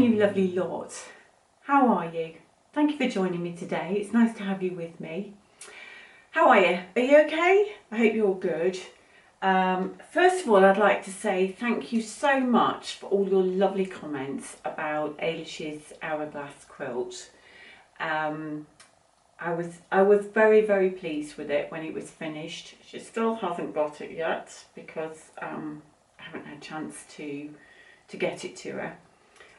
morning, you lovely lot. How are you? Thank you for joining me today. It's nice to have you with me. How are you? Are you okay? I hope you're all good. First of all, I'd like to say thank you so much for all your lovely comments about Ailish's Hourglass quilt. I was very, very pleased with it when it was finished. She still hasn't got it yet because I haven't had a chance to get it to her.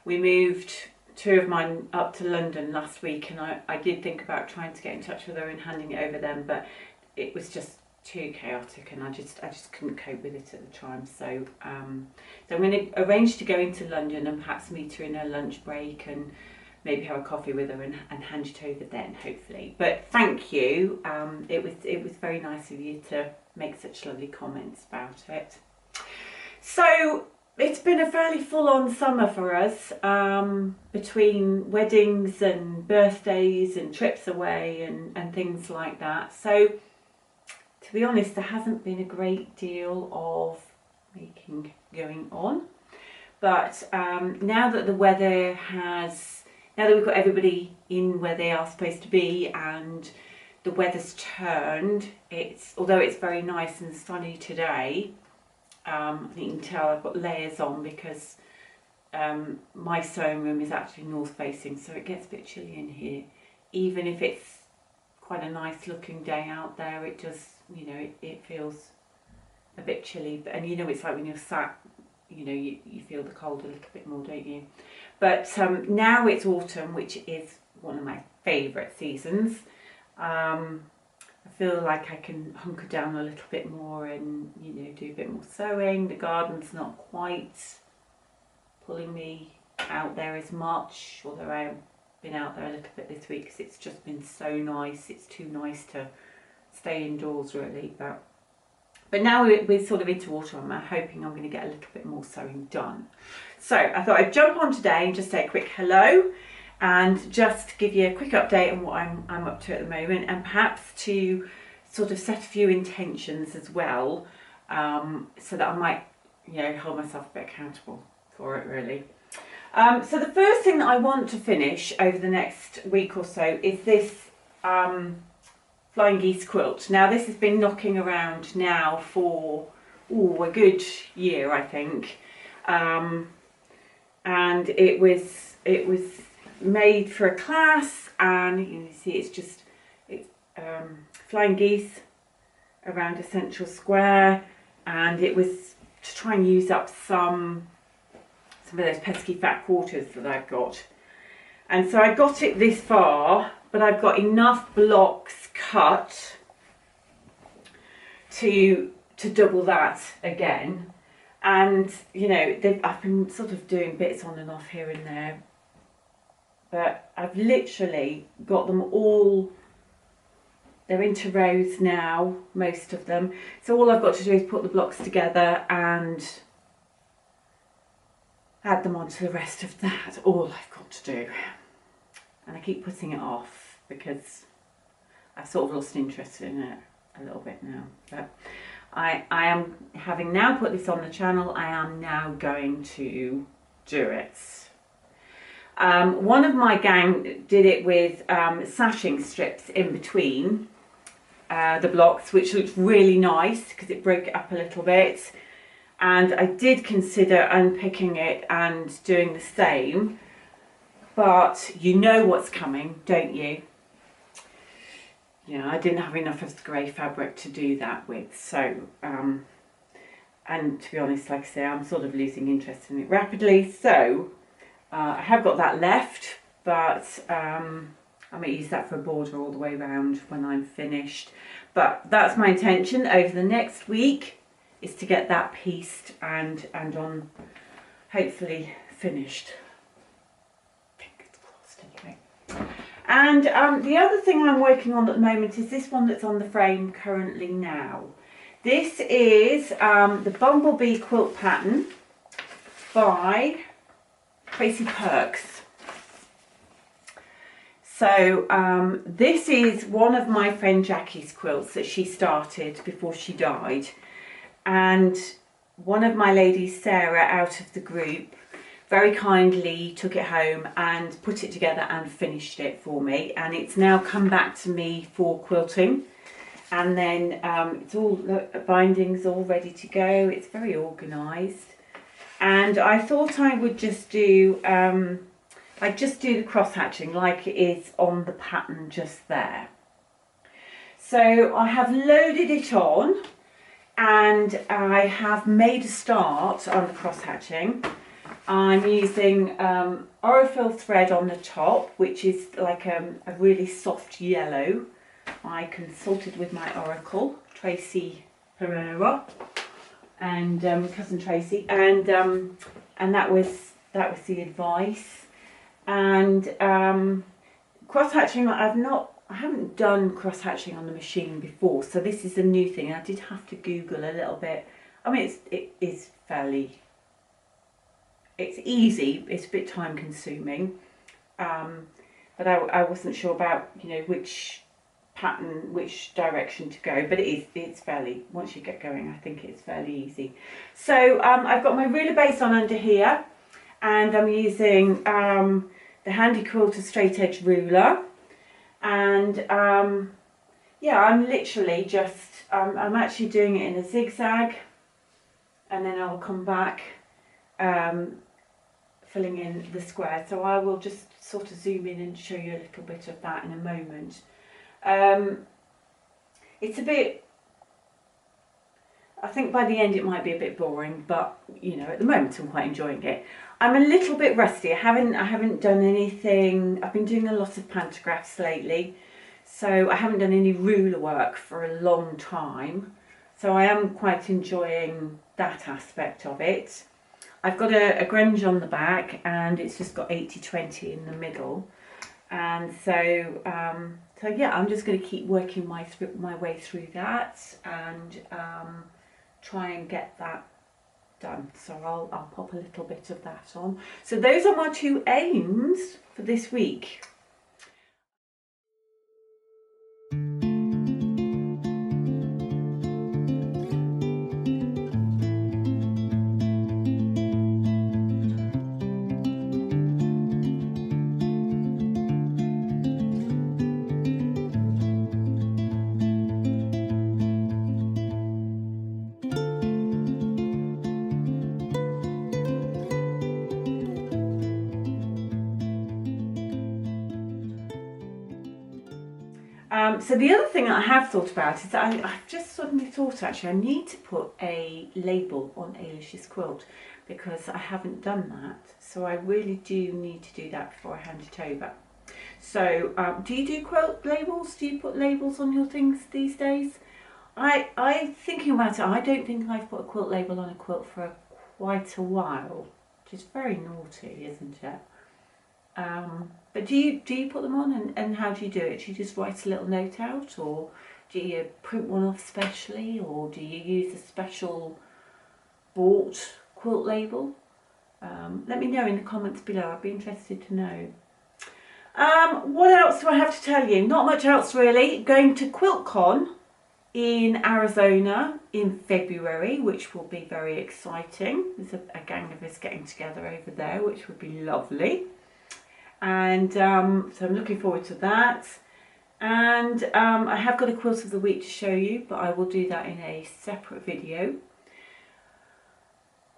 We moved two of mine up to London last week, and I did think about trying to get in touch with her and handing it over then, but it was just too chaotic and I just couldn't cope with it at the time. So I'm going to arrange to go into London and perhaps meet her in her lunch break and maybe have a coffee with her and hand it over then, hopefully. But thank you. It was very nice of you to make such lovely comments about it. So it's been a fairly full-on summer for us, between weddings and birthdays and trips away and things like that. So to be honest, there hasn't been a great deal of making going on. But now that the weather has, now that we've got everybody in where they are supposed to be and the weather's turned, although it's very nice and sunny today, I think you can tell I've got layers on because my sewing room is actually north facing, so it gets a bit chilly in here. Even if it's quite a nice looking day out there, it just, you know, it feels a bit chilly. And you know, it's like when you're sat, you know, you feel the cold a little bit more, don't you? But now it's autumn, which is one of my favourite seasons. I feel like I can hunker down a little bit more and, you know, do a bit more sewing. The garden's not quite pulling me out there as much, although I've been out there a little bit this week because it's just been so nice. It's too nice to stay indoors really. But now we're sort of into autumn, I'm hoping I'm going to get a little bit more sewing done. So I thought I'd jump on today and just say a quick hello and just give you a quick update on what I'm up to at the moment, and perhaps to sort of set a few intentions as well, so that I might, you know, hold myself a bit accountable for it really. So the first thing that I want to finish over the next week or so is this Flying Geese quilt. Now this has been knocking around now for a good year, I think, and it was made for a class, and you can see it's flying geese around a central square, and it was to try and use up some of those pesky fat quarters that I've got. And so I got it this far, but I've got enough blocks cut to double that again. And you know, I've been sort of doing bits on and off here and there, but I've literally got them all. They're into rows now, most of them. So all I've got to do is put the blocks together and add them onto the rest of that. All I've got to do. And I keep putting it off because I've sort of lost interest in it a little bit now. But I am, having now put this on the channel, I am now going to do it. One of my gang did it with sashing strips in between the blocks, which looked really nice because it broke it up a little bit. And I did consider unpicking it and doing the same, but you know what's coming, don't you? Yeah, I didn't have enough of the grey fabric to do that with, so and to be honest, like I say, I'm sort of losing interest in it rapidly, so I have got that left, but I might use that for a border all the way around when I'm finished. But that's my intention over the next week, is to get that pieced and on, hopefully finished. Fingers crossed anyway. And the other thing I'm working on at the moment is this one that's on the frame currently now. This is the Bumblebee quilt pattern by Tracy Perks. So this is one of my friend Jackie's quilts that she started before she died, and one of my ladies, Sarah, out of the group, very kindly took it home and put it together and finished it for me, and it's now come back to me for quilting. And then it's all, the binding's all ready to go. It's very organised, and I thought I would just do I'd just do the cross hatching like it is on the pattern just there. So I have loaded it on, and I have made a start on the cross hatching. I'm using Aurifil thread on the top, which is like a really soft yellow. I consulted with my oracle, Tracy Pereira, and cousin Tracy, and that was the advice. And cross hatching, I haven't done cross hatching on the machine before, so this is a new thing. I did have to Google a little bit. I mean, it is fairly. It's easy, it's a bit time consuming, but I wasn't sure about, you know, which pattern, which direction to go, but it's fairly, once you get going, I think it's fairly easy. So I've got my ruler base on under here, and I'm using the Handy Quilter straight edge ruler, and yeah, I'm literally just, I'm actually doing it in a zigzag, and then I'll come back filling in the square. So I will just sort of zoom in and show you a little bit of that in a moment. It's a bit, I think by the end it might be a bit boring, but you know, at the moment I'm quite enjoying it. I'm a little bit rusty. I haven't done anything. I've been doing a lot of pantographs lately, so I haven't done any ruler work for a long time. So I am quite enjoying that aspect of it. I've got a grunge on the back, and it's just got 80-20 in the middle, and so so yeah, I'm just going to keep working my way through that, and try and get that done. So I'll pop a little bit of that on. So those are my two aims for this week. So the other thing that I have thought about is that I've just suddenly thought, actually, I need to put a label on Ailish's quilt, because I haven't done that. So I really do need to do that before I hand it over. So do you do quilt labels? Do you put labels on your things these days? I thinking about it, I don't think I've put a quilt label on a quilt for quite a while, which is very naughty, isn't it? But do you put them on, and how do you do it? Do you just write a little note out, or do you print one off specially, or do you use a special bought quilt label? Let me know in the comments below. I'd be interested to know. What else do I have to tell you? Not much else really. Going to QuiltCon in Arizona in February, which will be very exciting. There's a gang of us getting together over there, which would be lovely. And so I'm looking forward to that. And I have got a quilt of the week to show you, but I will do that in a separate video.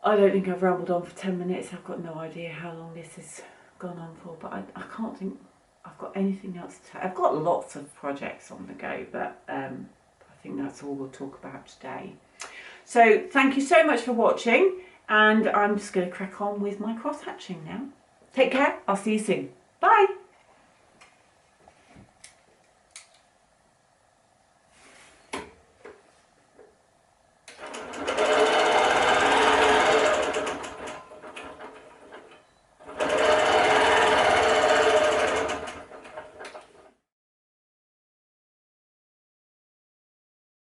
I don't think I've rambled on for 10 minutes. I've got no idea how long this has gone on for, but I can't think I've got anything else to tell. I've got lots of projects on the go, but I think that's all we'll talk about today. So thank you so much for watching, and I'm just going to crack on with my cross hatching now. Take care, I'll see you soon. Bye.